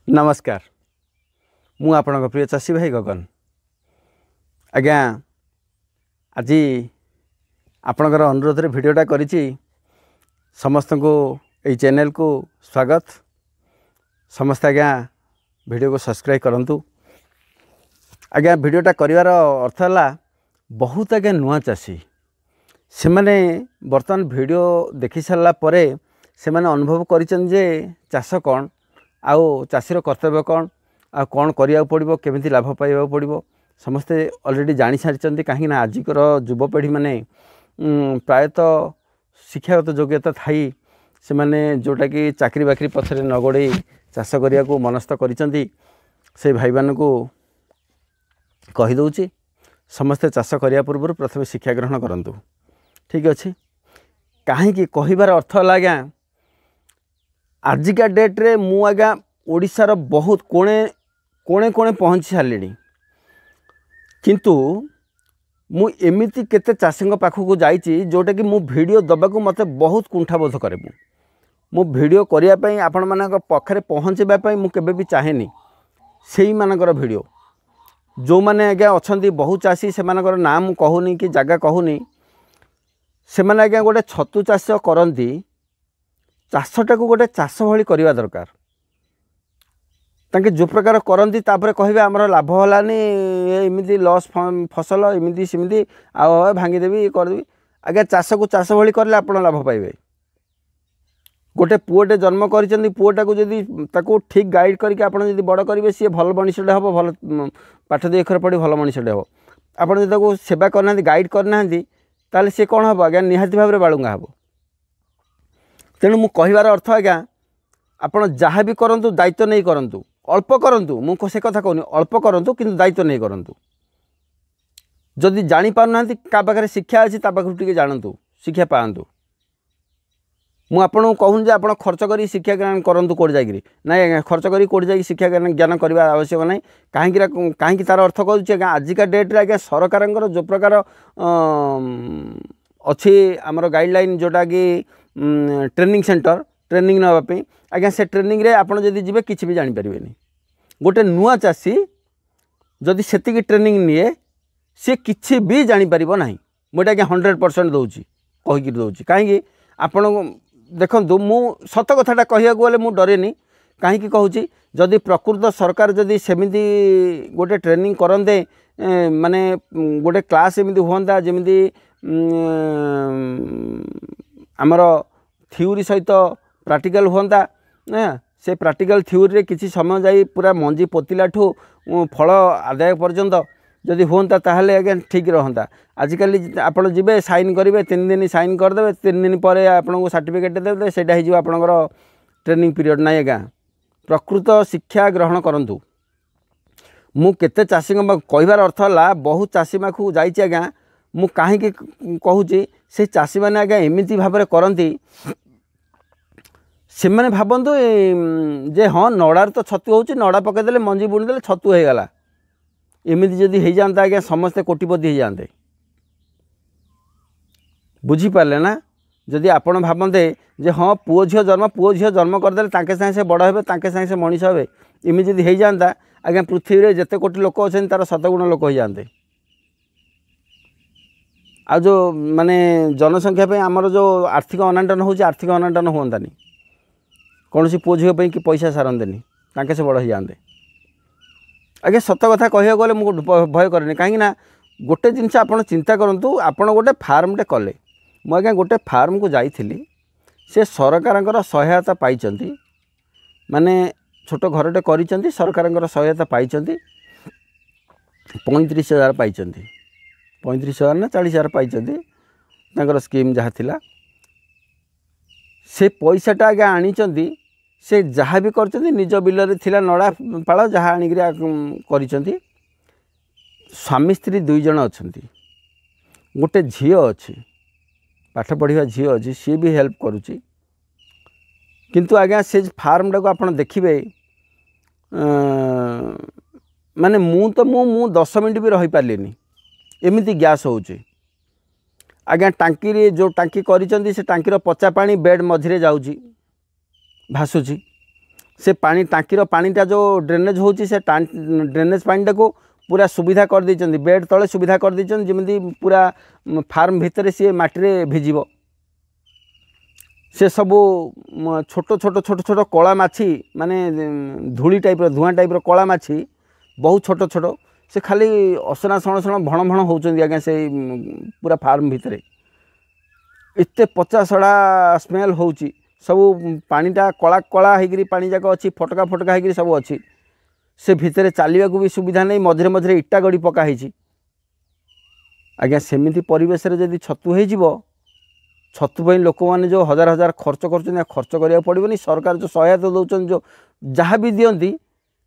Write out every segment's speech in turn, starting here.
नमस्कार मु आपन प्रिय चाषी भाई गगन आज्ञा आज आपणकर अनुरोध रे भिडियोटा करिछि समस्त को यही चैनल को स्वागत समस्त आज्ञा वीडियो को सब्सक्राइब करंतु आज्ञा वीडियोटा करिवार अर्थ है बहुत आज्ञा नुआ चाषी से माने वर्तमान वीडियो देखि सारा परे से माने अनुभव करिछन जे चाष कौन आउ चाषीर कर्तव्य कौन आ कौन करिया पड़िबो केमिति लाभ पाइबा पड़िबो समस्ते ऑलरेडी जानि सारिचंती काहे ना आजिकर युवपीढ़ी माने प्रायतः शिक्षागत योग्यता थाई से माने जोटा कि चाकरी बाकरी पछरे न गोड़े चाष करिया को मनस्थ करिचंती से भाई मान को कहि दउची समस्ते चाष करिया पूर्व प्रथम शिक्षा ग्रहण करंतु ठीक अच्छे कहीं कहिबार अर्थ है आज्ञा आजिका डेट रे मु आज्ञा ओडिशार बहुत कोणे कोणे कोणे पहुँची सारे किंतु मु एमिति केते चाषी पाखक जाइछि जोटा कि मु वीडियो दबाकू मते बहुत कुंठाबोध करे मु वीडियो करिया पई आपण मानक पाखरे पहुँचबा पई मु केबे भी चाहेनी सेही मानकर वीडियो जो माने आज्ञा अछंती बहु चाषी से मानकर नाम कहूनी कि जगह कहूनी से माने आज्ञा गोटे छतु चाष करंती चाषटा को गोटे चाष भली करवा दरकार तांके जो प्रकार करंती तापर कहबे हमर लाभ हलानी एमिति लॉस फसल एमिति सिमिति आ भांगी देबी करबी आगे चाष को चाष भली करले आपण लाभ पाइबे गोटे पुओटे जन्म करिसेंती पुओटा को जदी ताको ठीक गाइड करके आपण जदी बड़ करिवे सी भल मनुष्यटे हबो भल पाठ दे अक्षर पढ़ी भल मनुष्यटे हबो आपण जदी ताको सेवा करना गाइड करना ताले सी कोन हबो आगे निहाती भाबरे बाळुंगा हबो तेणु मु कहिबार अर्थ आज्ञा आपण जहाँ भी करंतु दायित्व नहीं करंतु अल्प करंतु मु से कथा कहूनी अल्प करंतु किंतु दायित्व नहीं करंतु जदि जानी पारना का पाखे शिक्षा अच्छी पाखु टे जानतु शिक्षा पातु मु आपन कहूनी आप खर्च कर शिक्षा ज्ञान करंतु कोड जाकि ना खर्च कर कोड जा शिक्षा ज्ञान करने आवश्यक ना कहीं तार अर्थ कहूँ आजिका डेट्रे आज्ञा सरकार जो प्रकार अच्छी आमर गाइडलाइन जोटा कि ट्रेनिंग सेंटर ट्रेनिंग नापी आज्ञा से ट्रेनिंग रे आपड़ जदि जी किसी भी जानीपर गोटे नुआ चाषी जदि से ट्रेनिंग निए सी किसी भी जानीपर ना मुझे आज्ञा 100% दूसरी कहीकि दूसरी कहीं आपण देखु मु सत कथाटा कहूँ गले मु डरेनी कहीं कहूँ जदि प्रकृत सरकार जदि सेमिति गोटे ट्रेनिंग करते माने गोटे क्लास एमती हुआ जमी आमर थ्योरी सहित प्रैक्टिकल हुआ से प्रैक्टिकल थ्योरी रे किसी समय जाई पूरा मंजी पोतिला ठू फल आदाय पर्यंत जदि हुआ ताहले आज्ञा ठीक रहता आजिकल आपड़ जी साइन करेंगे 3 दिन साइन करदे 3 दिन पर आपन को सर्टिफिकेट देते से आपणकर ट्रेनिंग पीरियड ना आज्ञा प्रकृत शिक्षा ग्रहण करंतु मु केते चाषी कहबार अर्थ है बहुत चाषी पाखु जाइछि आज्ञा मु कहीं कहूँ से चाषी मैंने आज्ञा एमती भाव करती से मैंने भावतु जे हाँ नड़ार तो छतु हो नड़ा पकईदे मंजी बुणीदे छतु हो गला एमती जदि हो जाता आज्ञा समस्ते कोटिपति हो जाते बुझीपारे ना जदि आपण भावते जे हाँ पुओ झील जन्म करदे ताके सागे से बड़ हे ताके सागे से मनीष हे एमती जदि हो जाता आज्ञा पृथ्वी में जिते कोटी लोक अच्छे तार 7 गुण लोक हो जाते आ जो माने जनसंख्या पे आमर जो आर्थिक अनाटन हो आर्थिक अनाटन हुआंतानी कौन सी पुओ झील कि पैसा सारंतेनी ताके से बड़ हो जाते आगे सत कथा कह गले मुझे भय कैनि कहीं गोटे जिनस आप चिंता करूँ आपड़ गोटे फार्मटे कले मुझे गोटे फार्म को जाइली से सरकार सहायता पाई माने छोट घरटे कर सरकार सहायता पाई 35,000 पाई 35,000 ना 40,000 पाई स्कीम जहाँ थिला से पैसाटा आगे आनी से जहाँ भी कर निज बिल थिला नड़ा पाल जहाँ आनिक कर स्वामी स्त्री 2 जन अच्छा गोटे झी अच्छी पाठ पढ़ा झी अच्छी सी भी हेल्प करुच्ची किंतु आज्ञा से फार्मटा को आप देखिए माने मु 10 मिनट भी रही पार्ली एमती गैस होचे आज्ञा टांकी जो टांकी कर टांकीर पचा पानी बेड मझे जाऊँगी भासुची से पानी टांकीर पानीटा जो ड्रेनेज होची से ड्रेनेज पानीटा को पूरा सुविधा कर देइछन्ती बेड तले सुविधा कर देइछन्ती जेमती पूरा फार्म भितर सी माटी भिजिब से सबू छोट छोट छोट छोट कला माछी माने धूली टाइप धुआं टाइप कला माछी बहुत छोट छोट से खाली असना सण सण भण भण होउछन्ती आज्ञा से पूरा फार्म भितर एते पचा सड़ा स्मेल होउची सब पानीटा कला कला होगी पानी जाक अच्छी फटका फटका होगी सब अच्छी से भितर चलने को भी सुविधा नहीं मझे मझे इटा गड़ी पकाई आज्ञा सेमती परिवेश जदि छतु हो छतु लोक मैंने जो हजार हजार खर्च खर्च करा पड़ोनी सरकार जो सहायता दौरान जो जहाँ भी दिखती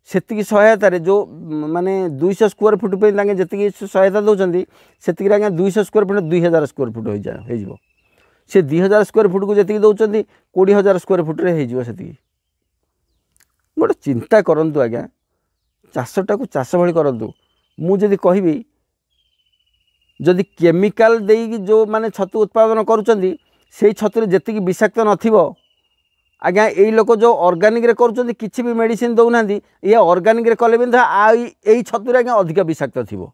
से सहायतार जो माने 200 स्क्वायर फुट पे जी सहायता दौरान से आज्ञा 200 स्क्वायर फुट 2000 स्क्वायर फुट हो से 2000 स्क्वायर फुट को जी दौरान 20,000 स्क्वायर फुट्रे हो गोटे चिंता करूँ आज्ञा चाषटा को चाष भाई करूँ मुझे कहबी जदि केमिकाल देकी जो माने छतु उत्पादन करुँच से छतु जी विषाक्त नथिबो आज्ञा यही लोक जो ऑर्गेनिक रे करुँच किसी भी मेडिसिन दौना ये ऑर्गेनिक रे कले भी यही छतुरे आज्ञा अधिक विषाक्त थिबो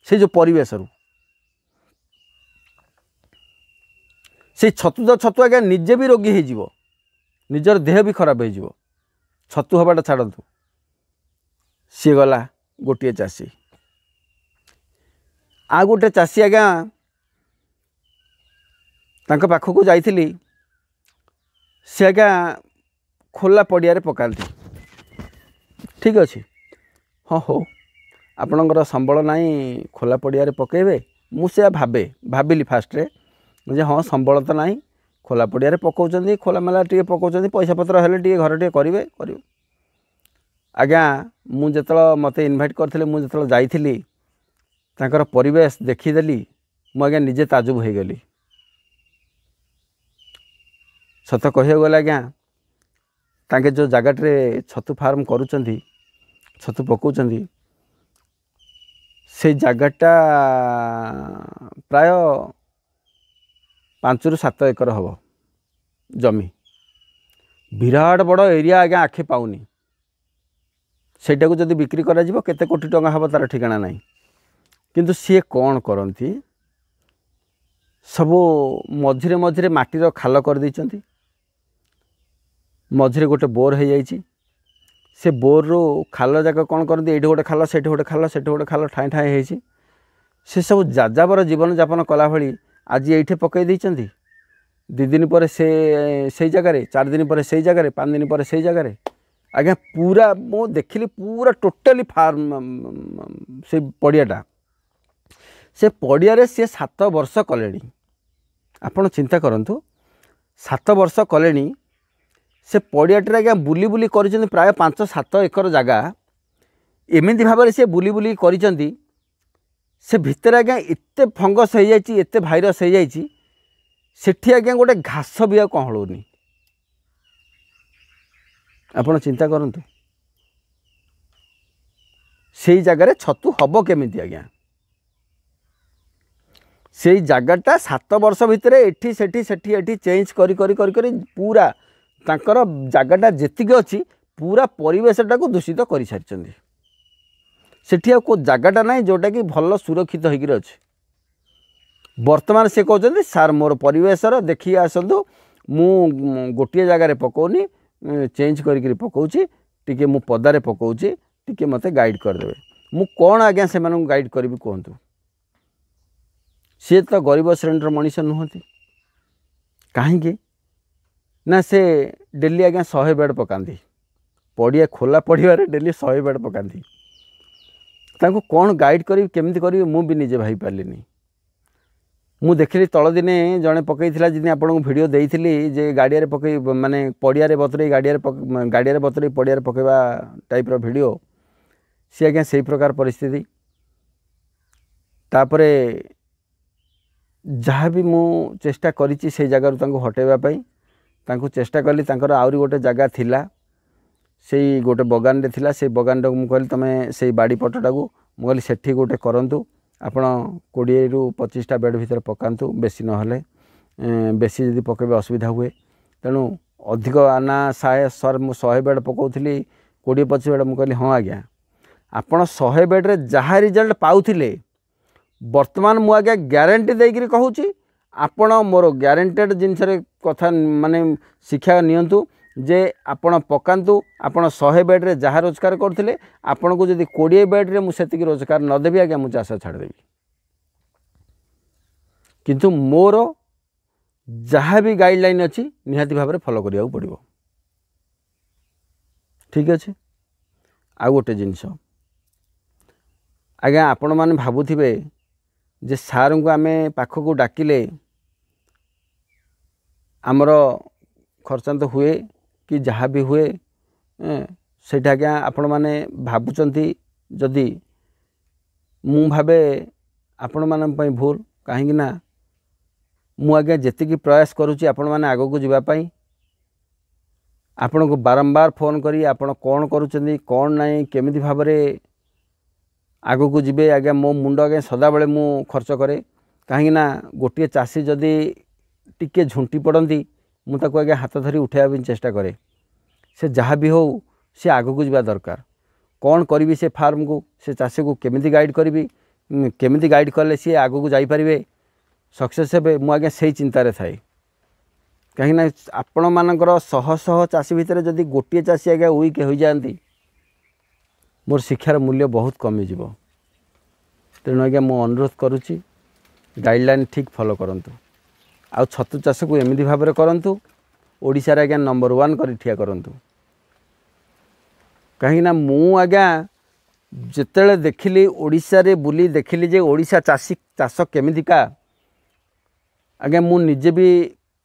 से जो परिवेश रू से छतु तो छतु आज्ञा निजे भी रोगी हो निजर देह भी खराब हो छतु हवाटा छाड़तु सी गला गोटे चाषी आ गोटे चाषी आज्ञा तांका पाखक जाइली सी आज्ञा खोला पड़िया पकाती ठीक अच्छे हाँ हो आपणकर संबल नाई खोला पड़िया पकेबे मुझे भाविली फास्ट रे जे हाँ संबल तो ना खोला पड़िया पकाउछन्ती खोला मेला टे पकाउछन्ती पैसा पत्र हेले टे घर टे करेंगे आज्ञा मुझे मत इनभाइट करते मुझे जाइली तांकर परिवेश देखीदेली मुझे निजे ताजुब हो गली सत कह गला आज्ञा तांके जो जगटे छतु फार्म करुँच छतु पकाउछन्ती से जगटा प्राय 5 ରୁ 7 एकर हम जमी विराट बड़ एरिया आज्ञा आखे पाऊनी सेटा को जदि बिक्री करा जिवो केते कोटी टंका हम तार ठिकाना नहीं किंतु सी कौन करती सब मझिरे मझिरे माटीर खाल कर देइछन्ती मझिरे गोटे बोर हो जाइए से बोर रो खाल जाक कौन करती ये गोटे खाल से गोटे खाल से गोटे खाल ठाई ठाई हो से सब जाजाबर जीवन यापन कला भली आज ये पकई देइछन्ती 2 दिन पर से जगार 4 दिन पर से जगार 5 दिन पर से जगार आज्ञा पूरा मो देखिली पूरा टोटाली फार्म से पड़ियाटा से पड़िया सी 7 वर्ष कले आपण चिंता करंतु 7 वर्ष कले से पड़ियाटे आज्ञा बुली बुली कर प्राय 5-7 एकर जगह एमती भाव से बुली बुली कर से भितर आज्ञा एते फंगस हो जाइए एते भाइरस हो जाइए सेठी आज्ञा गोटे घास भी आ कहलुनी आपण चिंता करंतु से जगार छतु हब केमिति आज्ञा से जगटा 7 वर्ष भितर एठी सेठी सेठी एठी चेंज करी करी करी करी पूरा तांकर जगटा जेतिक अच्छी पूरा परिवेशटा को दूषित कर सारी सेठी को जगटा ना जोटा कि भल सुरक्षित होकर अच्छे वर्तमान से कहते सार मोर परिवेशर देखिए आसतु मु गोटे जगार पकाउनी चेंज करी पकाउची टिके मु पदारे पकाउची टिके मते गाइड करदेवे मु कौन आज्ञा से गाइड करी कहतु सी तो गरीब श्रेणीर मनीष नुहति कहीं ना से डेली आज्ञा 100 बेड पकाती पड़िया खोला पड़िया डेली 100 बेड पकाती तांको कौन गाइड करी केमती करी मु भी निजे भाई पार्लिनी मु देखिली तल दिने जड़े पकईला जिन आपको भिडियो देइथिली जे गाड़िया पकई माने पड़िया बतरई गाड़िया बतरई पड़िया पकईवा टाइप्र भिडियो सी आज्ञा से प्रकार परिस्थिति तापरे जहाँ भी मु चेष्टा करिछि से जगार हटेवाई चेष्टा कली आउरी गोटे जगह थिला से गोटे बगान रे थिला से बगान टाक मुझे कहली तुम से बाड़ी पटटा को मुझे सेठी गोटे करंतु आपण 20 ରୁ 25टा बेड भीतर पकातु बेसी ना बेसी जदि पकेबे असुविधा हुए तेणु अधिक ना सर मु 100 बेड पकाउली 20-25 बेड मुझे कहली हाँ आज्ञा आपण 100 बेड्रे जहाँ रिजल्ट पाउथिले वर्तमान मु आज्ञा ग्यारंटी देकर कहूँ आपण मोर ग्यारंटेड जिनस कथा माने शिक्षा नियंतु जे आपण पकांतु आपण 100 बेड्रे जहाँ रोजगार करते आपण को जदि 20 बेड्रे मुझे रोजगार नदेवी आज्ञा मुझे चाष छाड़देवी किंतु मोर जहाँ भी गाइडलाइन अच्छी निहाती भाव में फॉलो करिया पड़ो। ठीक अच्छे आ गोटे जिनस आज्ञा आपण मैंने भावुवे जे सार को आम पाखक डाकिले आमर खर्चांत हुए कि जहाँ भी हुए सेटा आज्ञा आपण मैंने भावुंट जदि मु भावे आपण मान भूल कहीं ना मु आज्ञा जेतिकी प्रयास करुच्ची आपण मैंने आग को जीवाई आपण को बारंबार फोन करी आपण कौन करुँच कौन नहीं केमिति भाव में आग को जीवे आज्ञा मो मुंड आज्ञा सदाबले मु खर्च करे कहीं ना गोटे चाषी जदि टिके झुंटी पड़ती मुझे आज्ञा हाथ धरी उठाइबा चेष्टा करे से जहाँ भी हो सी आग को जीवा दरकार कौन करी से फार्म को से चाषी को केमिति गाइड करी केमिति गाइड कले सी आग को जापारे सक्सेस हे मु आज्ञा से चिंतार थाए कहीं आपण मानकर शह शह चाषी भितर जदि गोटे चाषी आज्ञा वीक हो जाती मोर शिक्षार मूल्य बहुत कमिज तेणु आज्ञा मु अनुरोध करुच्ची गाइडलाइन ठीक फॉलो करंतु आ छतु चाष को एमती भाव में करंतु ओडिशा रे आज्ञा नंबर 1 कर ठिया करंतु कहीं मु आज्ञा जिते देखिली ओडिशा रे बुली देखिली जे ओडिशा चाषी चाष केमितिका आज्ञा मु निजे भी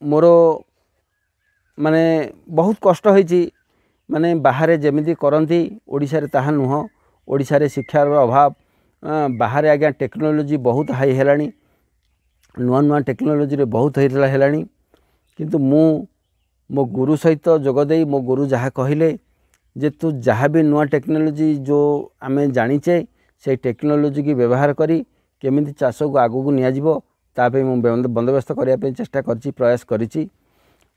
मोर माने बहुत कष्ट होईची माने बाहर जमीती करती ओडिशा रे ताहा नुह ओडिशा रे शिक्षार अभाव बाहर आज्ञा टेक्नोलोजी बहुत हाई हेलानी नुआ नुआ टेक्नोलोजी रे बहुत हेलानी किंतु मु मो गुरु सहित जोगदे मो गुरु जहाँ कहले जे तू जहाँ भी नुआ टेक्नोलोजी जो आमे जानिचे से टेक्नोलोजी की व्यवहार करी केमिति चाष को आगू को निया जिवो तापे मु बंदोबस्त करने चेष्टा करची प्रयास करिची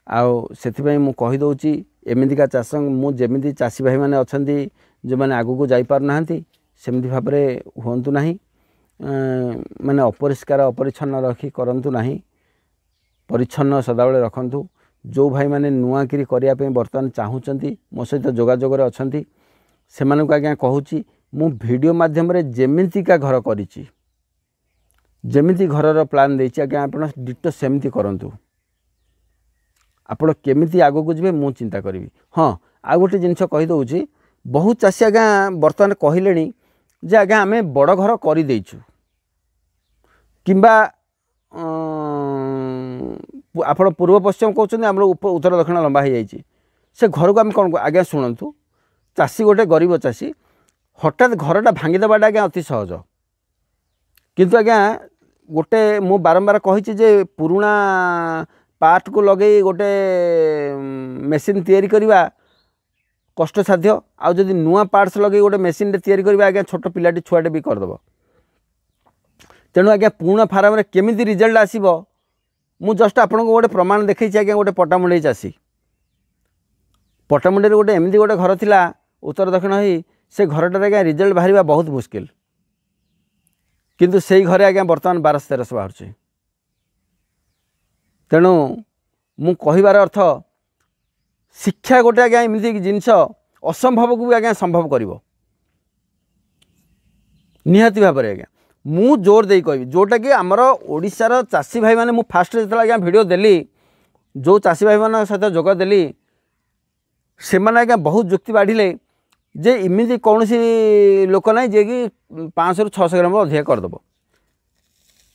आउ सेथिबाई मु कहि दउची एमितिका चाष मु जेमिति चाषी भाई माने अछंती जो माने आगू को जाई पार नाहंती सेमिति भाबरे होंतु नाही माने अपरिष्कार अपरिच्छन्न रखी करंतु नाही परिच्छन्न सदाबले रखंतु जो भाई माने नुआ किरी करिया पे वर्तमान चाहूचंती मो सहित जोगाजोग रे अछंती सेमानक आज्ञा कहूची मु वीडियो माध्यम रे जेमितिका घर करिची जेमिति घरर प्लान देछि आज्ञा आपण डिटो सेमिति करंतु आपण केमिति आगो को जिवे मु चिंता करिवि। हाँ आ गोटे जिनस कहि दउछि बहुत चाषी आज्ञा वर्तमान कहलेनी जे आज्ञा आमे बड़ घर करि देइछु किंबा आपण पूर्व पश्चिम कहउछन हमर उत्तर दक्षिण लंबा हो जाइछि से घर को आम कौन आज्ञा शुणु चाषी गोटे गरीब चाषी हठात घरटा भांगी देवाटा आज्ञा अति सहज किंतु आज्ञा गोटे मु बारंबार कही जे पुराणा पार्ट को लगे गोटे मेसीन तैयारी करवा कष्ट साध्य आउ जदि नुआ पार्ट्स लगे गोटे मेसीन तैयारी करवा आज्ञा छोट पिलाटी छुआटे भी करदेव तेणु आज्ञा पुराणा फार्म रे केमिति रिजल्ट आसीबो मु जस्ट आपन को गोटे प्रमाण देखै आज्ञा गोटे पटामुंडे चाषी पटामुंडे गोटे एमती गोटे घर थिला उत्तर दक्षिण होई से घरटार आज्ञा रिजल्ट बाहर बहुत मुस्किल किंतु से घरे आज्ञा बर्तमान 1200-1300 बाहर तेणु मु कहिबार अर्थ शिक्षा गोटे आज्ञा एमती जिनस असंभव को भी आज्ञा संभव करिवो निहाती भाव में आज्ञा मु जोर दे कहि जोटा कि आमर ओडिशार चाषी भाई माने मु फास्ट जो आज्ञा वीडियो देली जो चाषी भाई मान सहित जोग देली से माने आज्ञा बहुत जुक्ति बाढ़िले जे इमिति कौन सी लोक ना जे कि 500-600 ग्राम अधिक करदेव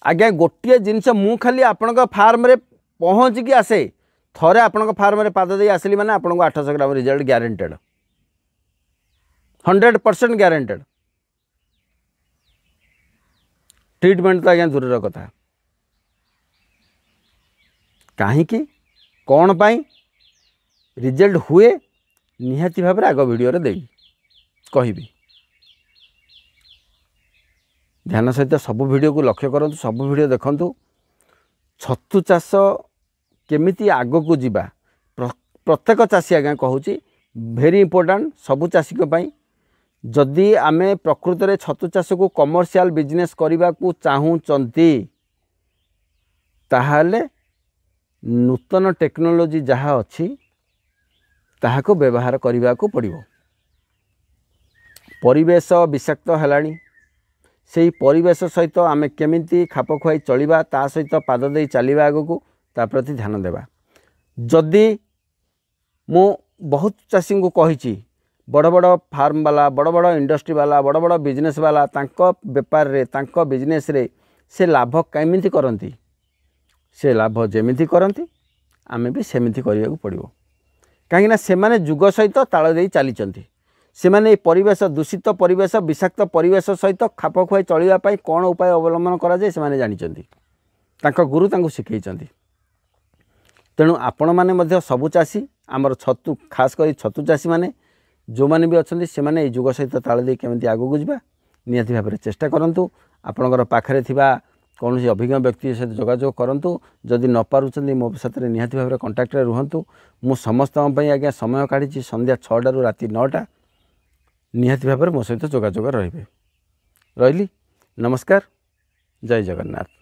आज्ञा गोटे जिनस मु खाली आपण फार्म रे पहुँचिकी आसे थरे आपण फार्म रे पाद दे आसली माने आपण 800 ग्राम रिजल्ट ग्यारंटेड 100% ग्यारंटेड ट्रीटमेंट तो आज्ञा दूर कथा कहीं कौन पाई रिजल्ट हुए निहाती भाव में आग वीडियो रे देवी कहि ध्यान सहित सब वीडियो को लक्ष्य करूँ सब वीडियो देखूँ छतु चाष केमिति आग को जीवा प्रत्येक चाषी आज्ञा कहूँ भेरी इंपोर्टाट सबू चाषी जदि आमे प्रकृत में छतु चाष को कमर्शियल बिजनेस करने को चाहूँगी ताहले नूतन टेक्नोलोजी जहाँ अच्छी ताहा को व्यवहार करने को पड़ो। परिवेश विषाक्त है से परिवेश सहित आमे केमिति खाप खुआई चलिबा ता सहित पाद दे चलिबा आगो को ता प्रति ध्यान देबा। जदि मु बहुत चाषी को कही बड़ बड़ फार्म वाला बड़ बड़ इंडस्ट्री वाला बड़ बड़ बिजनेस वाला तांको बेपार रे तांको बिजनेस रे से लाभ केमिति करंती से लाभ जेमिति करंती आमे भी सेमिति करिया को पड़िबो। कहीं ना सेमाने जुग सहित ताल दे चली सेमाने परिवेश दूषित परिवेश विषाक्त परिवेश सहित खाप खुआई चलने कौन उपाय अवलंबन कराए से जानी गुरु तांको शिखई। तेणु आपण मैंने सबु चाषी आमर छतु खास कर छतु चाषी मैंने जो मैंने भी अच्छा से मैंने जुग सहित ताल दे केमी आगू को जा निहाती भाव में चेष्टा करूँ। आपणकर पाखे कौन अभिज्ञ व्यक्ति सहित जोगाजोग करूँ। जदि न पार्टी मो साथ निहाती भाव में कंटाक्ट रुहतु। मु समस्त आज्ञा समय काढ़ी संध्या 6टा ରୁ राति 9टा निहाती भाव में मो सहित जोगाजोग रही। नमस्कार, जय जगन्नाथ।